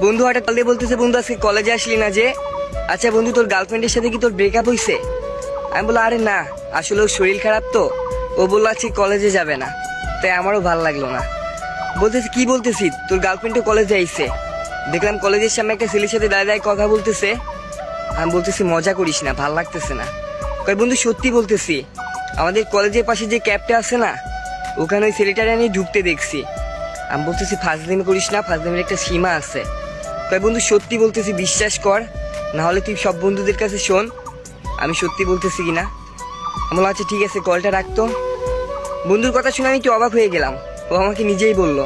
বন্ধু হঠাৎ কল দিয়ে বলতেছে, বন্ধু আজকে কলেজে আসলি না যে? আচ্ছা বন্ধু, তোর গার্লফ্রেন্ডের সাথে কি তোর ব্রেকআপ হয়েছে? আমি বললাম আরে না, আসলে ওর শরীর খারাপ তো। ও বললো আজকে কলেজে যাবে না, তাই আমারও ভালো লাগলো না। বলতেছি কি বলতেছি, তোর গার্লফ্রেন্ডও কলেজে আইছে। দেখলাম কলেজের সামনে একটা ছেলের সাথে দাঁড়িয়ে দাঁড়িয়ে কথা বলতেছে। আমি বলতেছি মজা করিস না, ভাল লাগতেছে না। কয় বন্ধু সত্যি বলতেছি, আমাদের কলেজের পাশে যে ক্যাবটা আছে না, ওখানে ওই ছেলেটারে আমি ঢুকতে দেখছি। আমি বলতেছি ফাজলামি করিস না, ফাজলামির একটা সীমা আছে। কয় বন্ধু সত্যি বলতেছি, বিশ্বাস কর, না হলে তুই সব বন্ধুদের কাছে শোন আমি সত্যি বলতেছি কিনা। আমি বললাম আচ্ছা ঠিক আছে, কলটা রাখতো। বন্ধুর কথা শুনে আমি একটু অবাক হয়ে গেলাম। ও আমাকে নিজেই বললো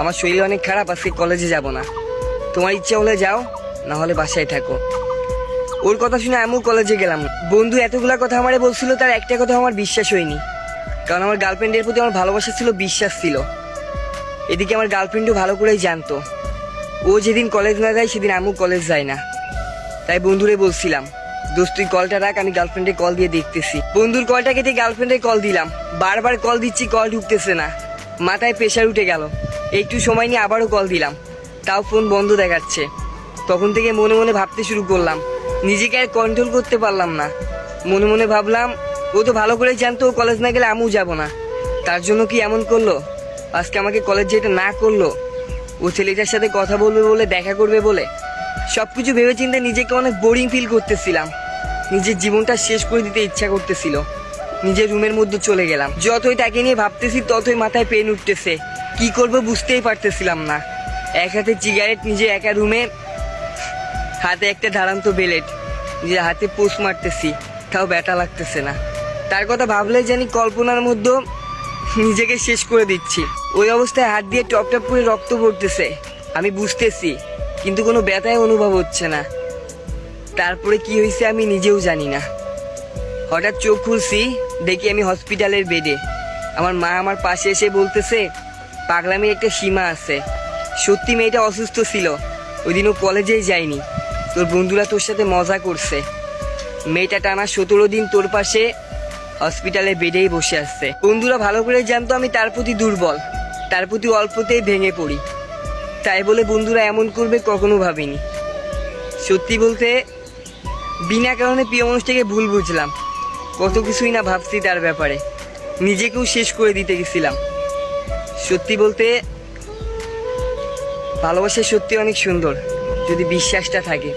আমার শরীর অনেক খারাপ, আজকে কলেজে যাব না, তোমার ইচ্ছা হলে যাও, না হলে বাসায় থাকো। ওর কথা শুনে আমিও কলেজে গেলাম। বন্ধু এতগুলা কথা আমারে বলছিল, তার একটা কথা আমার বিশ্বাস হয়নি, কারণ আমার গার্লফ্রেন্ডের প্রতি আমার ভালোবাসা ছিল, বিশ্বাস ছিল। এদিকে আমার গার্লফ্রেন্ডও ভালো করেই জানতো ও যেদিন কলেজ না যায় সেদিন আমিও কলেজ যাই না। তাই বন্ধুরে বলছিলাম দোস্ত তুই কলটা রাখ, আমি গার্লফ্রেন্ডে কল দিয়ে দেখতেছি। বন্ধুর কলটা কেটে গার্লফ্রেন্ডে কল দিলাম, বারবার কল দিচ্ছি, কল ঢুকতেছে না। মাথায় প্রেশার উঠে গেল। একটু সময় নিয়ে আবারও কল দিলাম, তাও ফোন বন্ধ দেখাচ্ছে। তখন থেকে মনে মনে ভাবতে শুরু করলাম, নিজেকে আর কন্ট্রোল করতে পারলাম না। মনে মনে ভাবলাম ও তো ভালো করে জানতো ও কলেজ না গেলে আমিও যাব না, তার জন্য কি এমন করলো? আজকে আমাকে কলেজ যেতে না করলো ও ছেলেটার সাথে কথা বলবে বলে, দেখা করবে বলে। সবকিছু ভেবে চিন্তে নিজেকে অনেক বোরিং ফিল করতেছিলাম। নিজের জীবনটা শেষ করে দিতে ইচ্ছা করতেছিল। নিজের রুমের মধ্যে চলে গেলাম। যতই তাকে নিয়ে ভাবতেছি ততই মাথায় পেন উঠতেছে। কি করব বুঝতেই পারতেছিলাম না। এক হাতে সিগারেট, নিজে একা রুমে, হাতে একটা ধারান্ত বেলেট, নিজের হাতে পোস্ট মারতেছি, তাও ব্যথা লাগতেছে না। তার কথা ভাবলে জানি কল্পনার মধ্যে নিজেকে শেষ করে দিচ্ছি। ওই অবস্থায় হাত দিয়ে টপ টপ করে রক্ত পড়তেছে, আমি বুঝতেছি, কিন্তু কোনো ব্যথায় অনুভব হচ্ছে না। তারপরে কি হয়েছে আমি নিজেও জানি না। হঠাৎ চোখ খুলছি, দেখি আমি হসপিটালের বেডে। আমার মা আমার পাশে এসে বলতেছে পাগলামির একটা সীমা আছে। সত্যি মেয়েটা অসুস্থ ছিল, ওই দিনও কলেজেই যায়নি। তোর বন্ধুরা তোর সাথে মজা করছে। মেয়েটা টানা 17 দিন তোর পাশে হসপিটালে বেডেই বসে আসছে। বন্ধুরা ভালো করে জানতো আমি তার প্রতি দুর্বল, তার প্রতি অল্পতেই ভেঙে পড়ি। তাই বলে বন্ধুরা এমন করবে কখনো ভাবিনি। সত্যি বলতে বিনা কারণে প্রিয় মানুষটাকে ভুল বুঝলাম। কত কিছুই না ভাবছি তার ব্যাপারে, নিজেকেও শেষ করে দিতে গেছিলাম। সত্যি বলতে ভালোবাসা সত্যি অনেক সুন্দর, যদি বিশ্বাসটা থাকে।